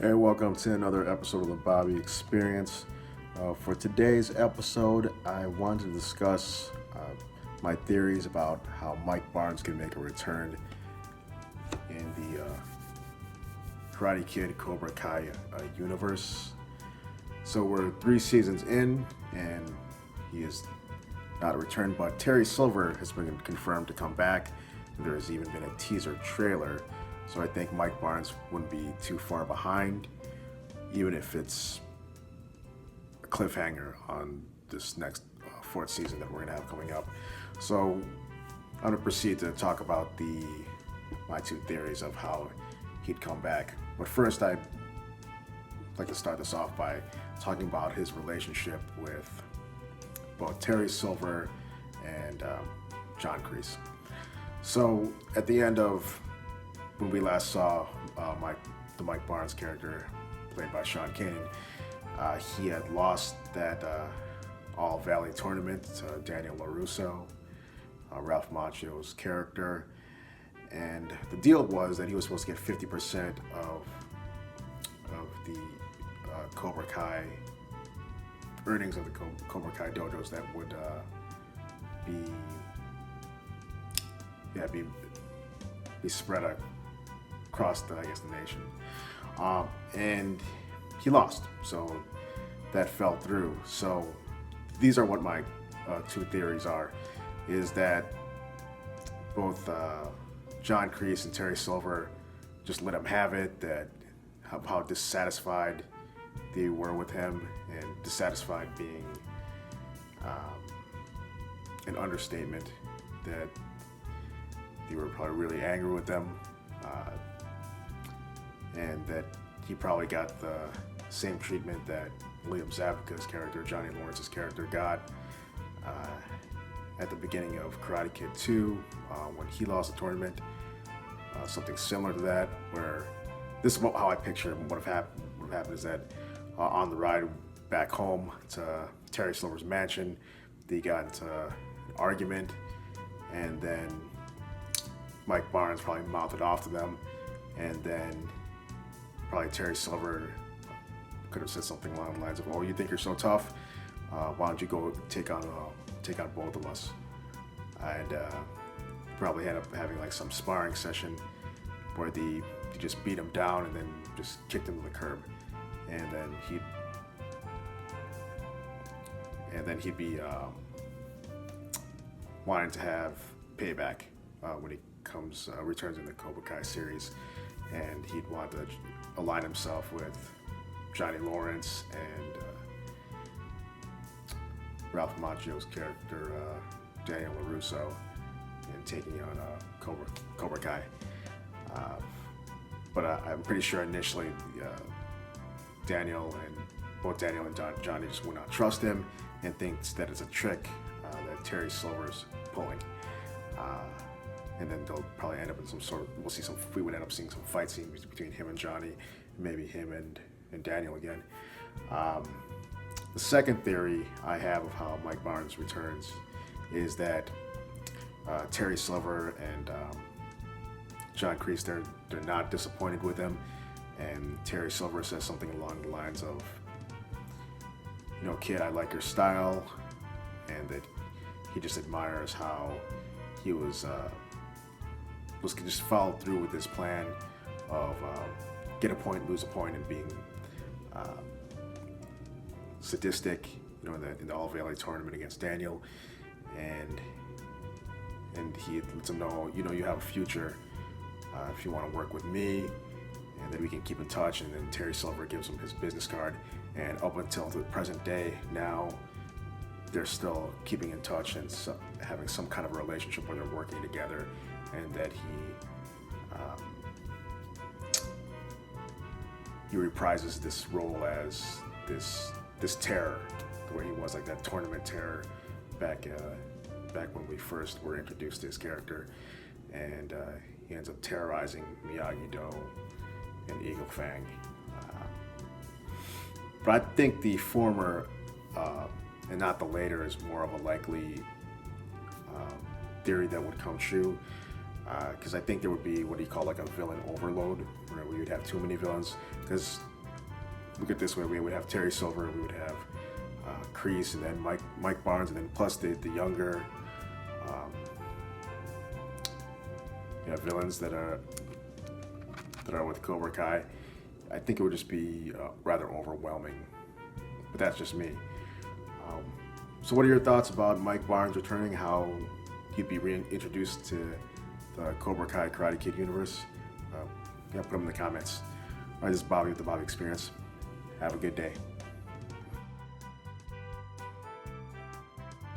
Hey, welcome to another episode of the Bobby Experience. For today's episode, I wanted to discuss my theories about how Mike Barnes can make a return in the Karate Kid Cobra Kai universe. So we're 3 seasons in, and he is not a return, but Terry Silver has been confirmed to come back. There has even been a teaser trailer. So I think Mike Barnes wouldn't be too far behind, even if it's a cliffhanger on this next fourth season that we're gonna have coming up. So I'm gonna proceed to talk about my two theories of how he'd come back. But first, I'd like to start this off by talking about his relationship with both Terry Silver and John Kreese. So at the end of when we last saw the Mike Barnes character, played by Sean Kanan, he had lost that All Valley tournament to Daniel LaRusso, Ralph Macchio's character, and the deal was that he was supposed to get 50% of the Cobra Kai earnings of the Cobra Kai dojos that would be spread across the nation, and he lost, so that fell through. So these are what my two theories are: is that both John Kreese and Terry Silver just let him have it, that how dissatisfied they were with him, and dissatisfied being an understatement, that they were probably really angry with them, and that he probably got the same treatment that Liam Zabka's character, Johnny Lawrence's character, got at the beginning of Karate Kid 2 when he lost the tournament. Something similar to that, where this is how I picture what would have happened is that on the ride back home to Terry Silver's mansion, they got into an argument, and then Mike Barnes probably mouthed off to them, and then probably Terry Silver could have said something along the lines of, "Oh, you think you're so tough? Why don't you go take on both of us?" And probably end up having like some sparring session where they just beat him down and then just kicked him to the curb, and then he'd be wanting to have payback when he returns in the Cobra Kai series, and he'd want to align himself with Johnny Lawrence and Ralph Macchio's character, Daniel LaRusso, and taking on Cobra Kai. But I'm pretty sure initially both Daniel and Johnny just would not trust him and thinks that it's a trick that Terry Silver's pulling. And then they'll probably end up in we would end up seeing some fight scenes between him and Johnny, maybe him and Daniel again. The second theory I have of how Mike Barnes returns is that Terry Silver and John Kreese, they're not disappointed with him, and Terry Silver says something along the lines of, "Kid, I like your style," and that he just admires how he was just followed through with this plan of get a point, lose a point, and being sadistic, in the All Valley tournament against Daniel, and he lets him know, you have a future if you want to work with me, and that we can keep in touch. And then Terry Silver gives him his business card, and up until the present day now, they're still keeping in touch and having some kind of a relationship where they're working together, and that he reprises this role as this terror, the way he was, like that tournament terror back when we first were introduced to his character, and he ends up terrorizing Miyagi-Do and Eagle Fang. But I think the former and not the later is more of a likely theory that would come true, because I think there would be what you call like a villain overload, where we would have too many villains, because look at it this way: we would have Terry Silver, we would have Kreese, and then Mike Barnes, and then plus the younger villains that are with Cobra Kai. I think it would just be rather overwhelming, but that's just me. So what are your thoughts about Mike Barnes returning, how he'd be reintroduced to the Cobra Kai Karate Kid universe? Put them in the comments. All right, this is Bobby with the Bobby Experience. Have a good day.